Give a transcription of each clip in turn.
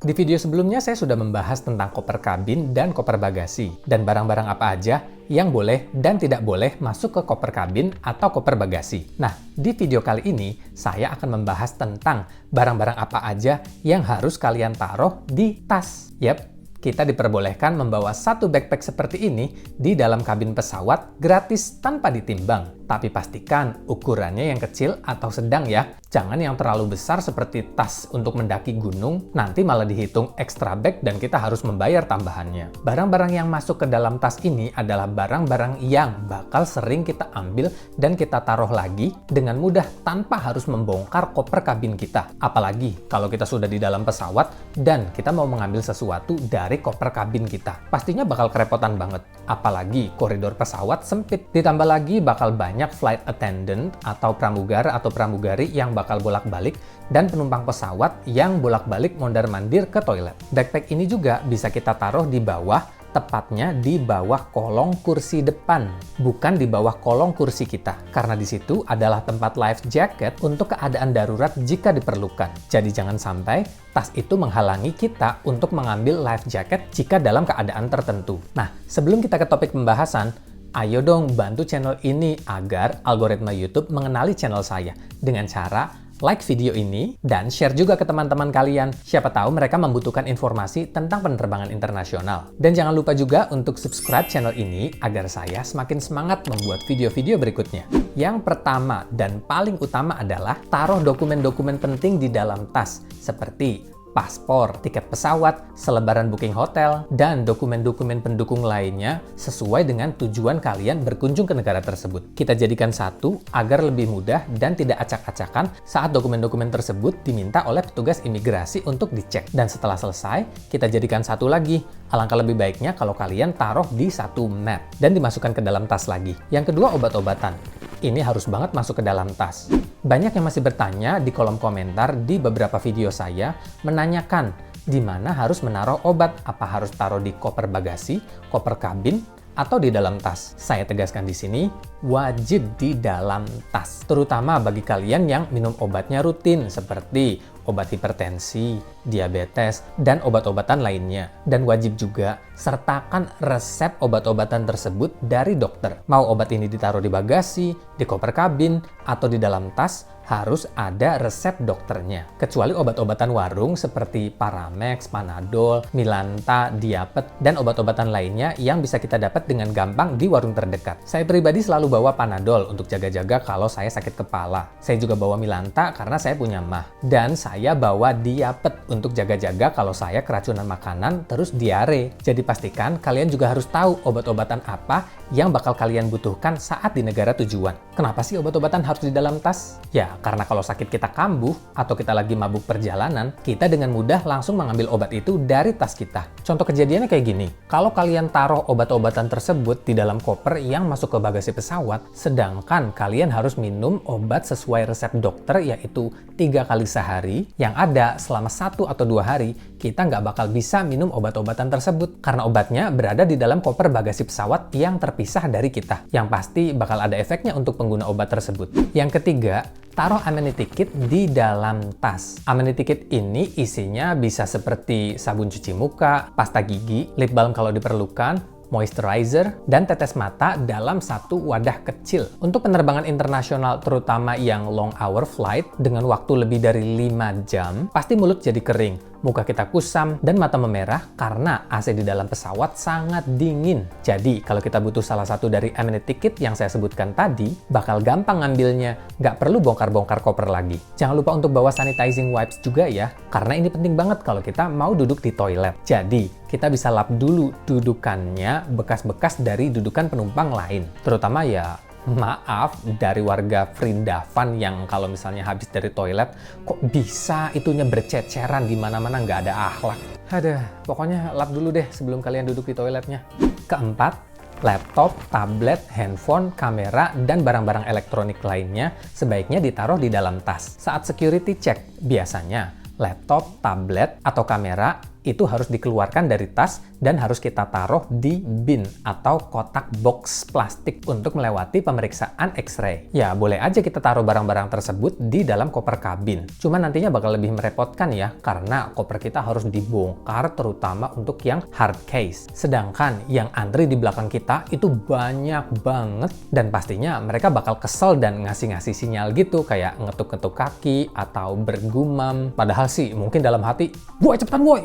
Di video sebelumnya saya sudah membahas tentang koper kabin dan koper bagasi, dan barang-barang apa aja yang boleh dan tidak boleh masuk ke koper kabin atau koper bagasi. Nah, di video kali ini saya akan membahas tentang barang-barang apa aja yang harus kalian taruh di tas. Yap, kita diperbolehkan membawa satu backpack seperti ini di dalam kabin pesawat gratis tanpa ditimbang. Tapi pastikan ukurannya yang kecil atau sedang ya. Jangan yang terlalu besar seperti tas untuk mendaki gunung, nanti malah dihitung extra bag dan kita harus membayar tambahannya. Barang-barang yang masuk ke dalam tas ini adalah barang-barang yang bakal sering kita ambil dan kita taruh lagi dengan mudah tanpa harus membongkar koper kabin kita. Apalagi kalau kita sudah di dalam pesawat dan kita mau mengambil sesuatu dari koper kabin kita. Pastinya bakal kerepotan banget. Apalagi koridor pesawat sempit. Ditambah lagi bakal banyak flight attendant atau pramugara atau pramugari yang bakal bolak-balik dan penumpang pesawat yang bolak-balik mondar-mandir ke toilet. Backpack ini juga bisa kita taruh di bawah, tepatnya di bawah kolong kursi depan, bukan di bawah kolong kursi kita. Karena di situ adalah tempat life jacket untuk keadaan darurat jika diperlukan. Jadi jangan sampai tas itu menghalangi kita untuk mengambil life jacket jika dalam keadaan tertentu. Nah, sebelum kita ke topik pembahasan, ayo dong bantu channel ini agar algoritma YouTube mengenali channel saya dengan cara like video ini dan share juga ke teman-teman kalian. Siapa tahu mereka membutuhkan informasi tentang penerbangan internasional. Dan jangan lupa juga untuk subscribe channel ini agar saya semakin semangat membuat video-video berikutnya. Yang pertama dan paling utama adalah taruh dokumen-dokumen penting di dalam tas seperti paspor, tiket pesawat, selebaran booking hotel, dan dokumen-dokumen pendukung lainnya sesuai dengan tujuan kalian berkunjung ke negara tersebut. Kita jadikan satu agar lebih mudah dan tidak acak-acakan saat dokumen-dokumen tersebut diminta oleh petugas imigrasi untuk dicek. Dan setelah selesai, kita jadikan satu lagi. Alangkah lebih baiknya kalau kalian taruh di satu map dan dimasukkan ke dalam tas lagi. Yang kedua, obat-obatan. Ini harus banget masuk ke dalam tas. Banyak yang masih bertanya di kolom komentar di beberapa video saya menanyakan di mana harus menaruh obat, apa harus taruh di koper bagasi, koper kabin, atau di dalam tas. Saya tegaskan di sini, wajib di dalam tas. Terutama bagi kalian yang minum obatnya rutin seperti obat hipertensi, diabetes, dan obat-obatan lainnya. Dan wajib juga sertakan resep obat-obatan tersebut dari dokter. Mau obat ini ditaruh di bagasi, di koper kabin, atau di dalam tas, harus ada resep dokternya. Kecuali obat-obatan warung seperti Paramex, Panadol, Milanta, Diapet, dan obat-obatan lainnya yang bisa kita dapat dengan gampang di warung terdekat. Saya pribadi selalu bawa Panadol untuk jaga-jaga kalau saya sakit kepala. Saya juga bawa Milanta karena saya punya mah. Dan saya bawa Diapet untuk jaga-jaga kalau saya keracunan makanan terus diare. Jadi pastikan kalian juga harus tahu obat-obatan apa yang bakal kalian butuhkan saat di negara tujuan. Kenapa sih obat-obatan harus di dalam tas? Ya, karena kalau sakit kita kambuh atau kita lagi mabuk perjalanan, kita dengan mudah langsung mengambil obat itu dari tas kita. Contoh kejadiannya kayak gini. Kalau kalian taruh obat-obatan tersebut di dalam koper yang masuk ke bagasi pesawat, sedangkan kalian harus minum obat sesuai resep dokter yaitu 3 kali sehari, yang ada selama 1 atau 2 hari, kita nggak bakal bisa minum obat-obatan tersebut. Karena obatnya berada di dalam koper bagasi pesawat yang terpisah dari kita. Yang pasti bakal ada efeknya untuk pengguna obat tersebut. Yang ketiga, taruh amenity kit di dalam tas. Amenity kit ini isinya bisa seperti sabun cuci muka, pasta gigi, lip balm kalau diperlukan, moisturizer, dan tetes mata dalam satu wadah kecil. Untuk penerbangan internasional terutama yang long hour flight dengan waktu lebih dari 5 jam, pasti mulut jadi kering, muka kita kusam, dan mata memerah karena AC di dalam pesawat sangat dingin. Jadi, kalau kita butuh salah satu dari amenity kit yang saya sebutkan tadi, bakal gampang ngambilnya, nggak perlu bongkar-bongkar koper lagi. Jangan lupa untuk bawa sanitizing wipes juga ya, karena ini penting banget kalau kita mau duduk di toilet. Jadi, kita bisa lap dulu dudukannya, bekas-bekas dari dudukan penumpang lain. Terutama ya, maaf dari warga Vrindavan yang kalau misalnya habis dari toilet, kok bisa itunya berceceran di mana-mana, nggak ada akhlak. Aduh, pokoknya lap dulu deh sebelum kalian duduk di toiletnya. Keempat, laptop, tablet, handphone, kamera, dan barang-barang elektronik lainnya sebaiknya ditaruh di dalam tas. Saat security check, biasanya laptop, tablet, atau kamera itu harus dikeluarkan dari tas dan harus kita taruh di bin atau kotak box plastik untuk melewati pemeriksaan X-ray. Ya, boleh aja kita taruh barang-barang tersebut di dalam koper kabin. Cuma nantinya bakal lebih merepotkan ya, karena koper kita harus dibongkar terutama untuk yang hard case. Sedangkan yang antri di belakang kita itu banyak banget dan pastinya mereka bakal kesel dan ngasih-ngasih sinyal gitu kayak ngetuk-ngetuk kaki atau bergumam. Padahal sih mungkin dalam hati, "Woi, cepetan woi!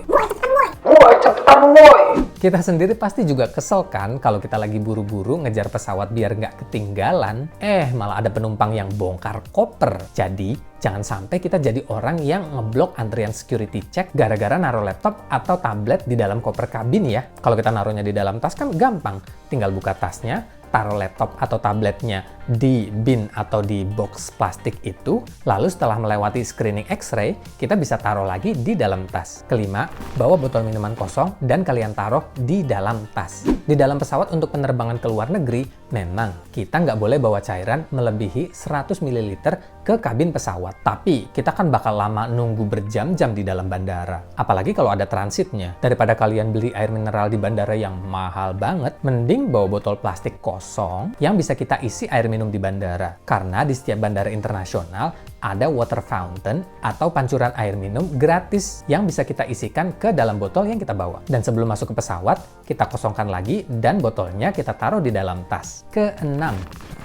Woi, cepetan woi!" Kita sendiri pasti juga kesel kan kalau kita lagi buru-buru ngejar pesawat biar nggak ketinggalan, malah ada penumpang yang bongkar koper. Jadi, jangan sampai kita jadi orang yang ngeblok antrian security check gara-gara naruh laptop atau tablet di dalam koper kabin ya. Kalau kita naruhnya di dalam tas kan gampang, tinggal buka tasnya, taruh laptop atau tabletnya di bin atau di box plastik itu, lalu setelah melewati screening X-ray, kita bisa taruh lagi di dalam tas. Kelima, bawa botol minuman kosong dan kalian taruh di dalam tas. Di dalam pesawat untuk penerbangan ke luar negeri, memang kita nggak boleh bawa cairan melebihi 100 ml ke kabin pesawat. Tapi kita kan bakal lama nunggu berjam-jam di dalam bandara. Apalagi kalau ada transitnya. Daripada kalian beli air mineral di bandara yang mahal banget, mending bawa botol plastik kosong yang bisa kita isi air minum di bandara. Karena di setiap bandara internasional ada water fountain atau pancuran air minum gratis yang bisa kita isikan ke dalam botol yang kita bawa. Dan sebelum masuk ke pesawat, kita kosongkan lagi dan botolnya kita taruh di dalam tas. Keenam,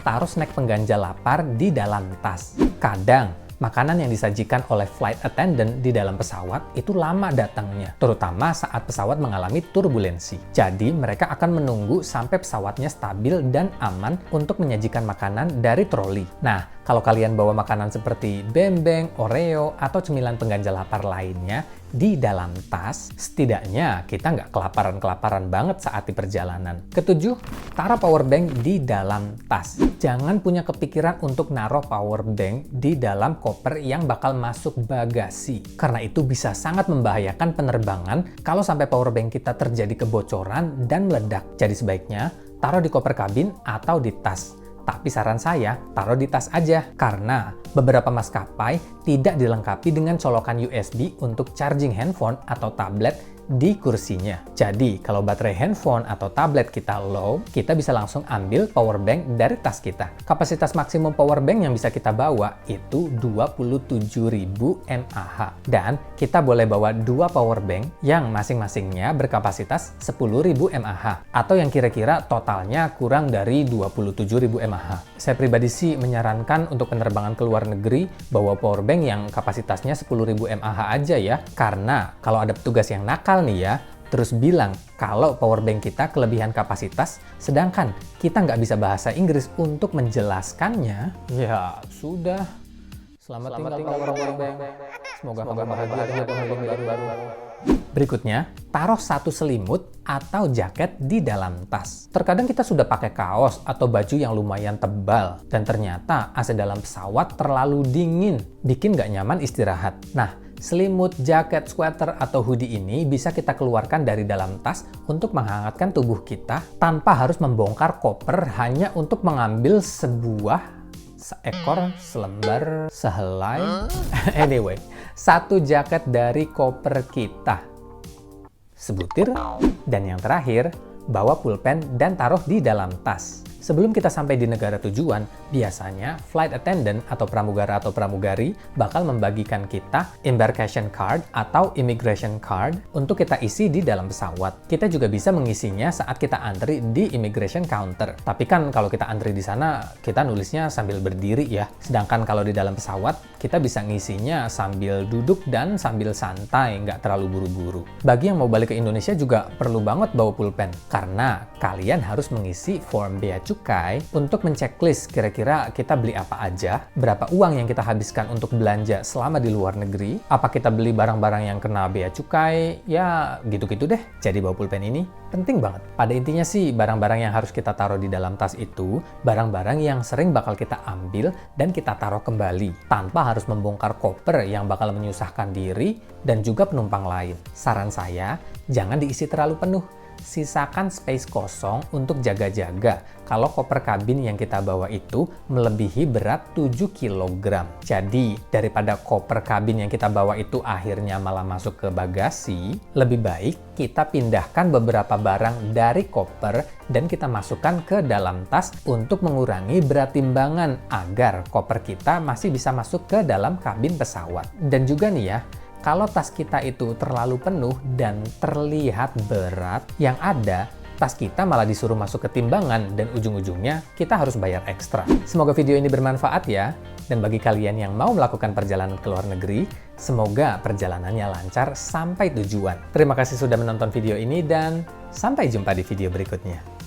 taruh snack pengganjal lapar di dalam tas. Kadang makanan yang disajikan oleh flight attendant di dalam pesawat itu lama datangnya, terutama saat pesawat mengalami turbulensi. Jadi, mereka akan menunggu sampai pesawatnya stabil dan aman untuk menyajikan makanan dari troli. Nah, kalau kalian bawa makanan seperti bembeng, Oreo, atau cemilan pengganjal lapar lainnya di dalam tas, setidaknya kita nggak kelaparan-kelaparan banget saat di perjalanan. Ketujuh, taruh power bank di dalam tas. Jangan punya kepikiran untuk naruh power bank di dalam koper yang bakal masuk bagasi. Karena itu bisa sangat membahayakan penerbangan kalau sampai power bank kita terjadi kebocoran dan meledak. Jadi sebaiknya taruh di koper kabin atau di tas. Tapi saran saya, taruh di tas aja. Karena beberapa maskapai tidak dilengkapi dengan colokan USB untuk charging handphone atau tablet di kursinya. Jadi, kalau baterai handphone atau tablet kita low, kita bisa langsung ambil power bank dari tas kita. Kapasitas maksimum power bank yang bisa kita bawa itu 27.000 mAh. Dan kita boleh bawa dua power bank yang masing-masingnya berkapasitas 10.000 mAh. Atau yang kira-kira totalnya kurang dari 27.000 mAh. Saya pribadi sih menyarankan untuk penerbangan ke luar negeri, bawa power bank yang kapasitasnya 10.000 mAh aja ya. Karena kalau ada petugas yang nakal nih ya, terus bilang kalau power bank kita kelebihan kapasitas, sedangkan kita nggak bisa bahasa Inggris untuk menjelaskannya, ya sudah. Selamat tinggal power bank. Semoga kamu bahagia dengan penghubung baru. Berikutnya, taruh satu selimut atau jaket di dalam tas. Terkadang kita sudah pakai kaos atau baju yang lumayan tebal, dan ternyata AC dalam pesawat terlalu dingin, bikin nggak nyaman istirahat. Nah, selimut, jaket, sweater, atau hoodie ini bisa kita keluarkan dari dalam tas untuk menghangatkan tubuh kita tanpa harus membongkar koper hanya untuk mengambil seekor, selembar, sehelai. Anyway, satu jaket dari koper kita. Sebutir. Dan yang terakhir, bawa pulpen dan taruh di dalam tas. Sebelum kita sampai di negara tujuan, biasanya flight attendant atau pramugara atau pramugari bakal membagikan kita embarkation card atau immigration card untuk kita isi di dalam pesawat. Kita juga bisa mengisinya saat kita antri di immigration counter. Tapi kan kalau kita antri di sana, kita nulisnya sambil berdiri ya. Sedangkan kalau di dalam pesawat, kita bisa ngisinya sambil duduk dan sambil santai, nggak terlalu buru-buru. Bagi yang mau balik ke Indonesia juga perlu banget bawa pulpen, karena kalian harus mengisi form bea cukai untuk menceklis kira-kira kita beli apa aja, berapa uang yang kita habiskan untuk belanja selama di luar negeri, apa kita beli barang-barang yang kena bea cukai, ya gitu-gitu deh. Jadi bawa pulpen ini penting banget. Pada intinya sih, barang-barang yang harus kita taruh di dalam tas itu, barang-barang yang sering bakal kita ambil dan kita taruh kembali, tanpa harus membongkar koper yang bakal menyusahkan diri dan juga penumpang lain. Saran saya, jangan diisi terlalu penuh. sisakan space kosong untuk jaga-jaga kalau koper kabin yang kita bawa itu melebihi berat 7 kg. Jadi, daripada koper kabin yang kita bawa itu akhirnya malah masuk ke bagasi, lebih baik kita pindahkan beberapa barang dari koper dan kita masukkan ke dalam tas untuk mengurangi berat timbangan agar koper kita masih bisa masuk ke dalam kabin pesawat. Dan juga nih ya, kalau tas kita itu terlalu penuh dan terlihat berat, yang ada tas kita malah disuruh masuk ke timbangan dan ujung-ujungnya kita harus bayar ekstra. Semoga video ini bermanfaat ya. Dan bagi kalian yang mau melakukan perjalanan ke luar negeri, semoga perjalanannya lancar sampai tujuan. Terima kasih sudah menonton video ini dan sampai jumpa di video berikutnya.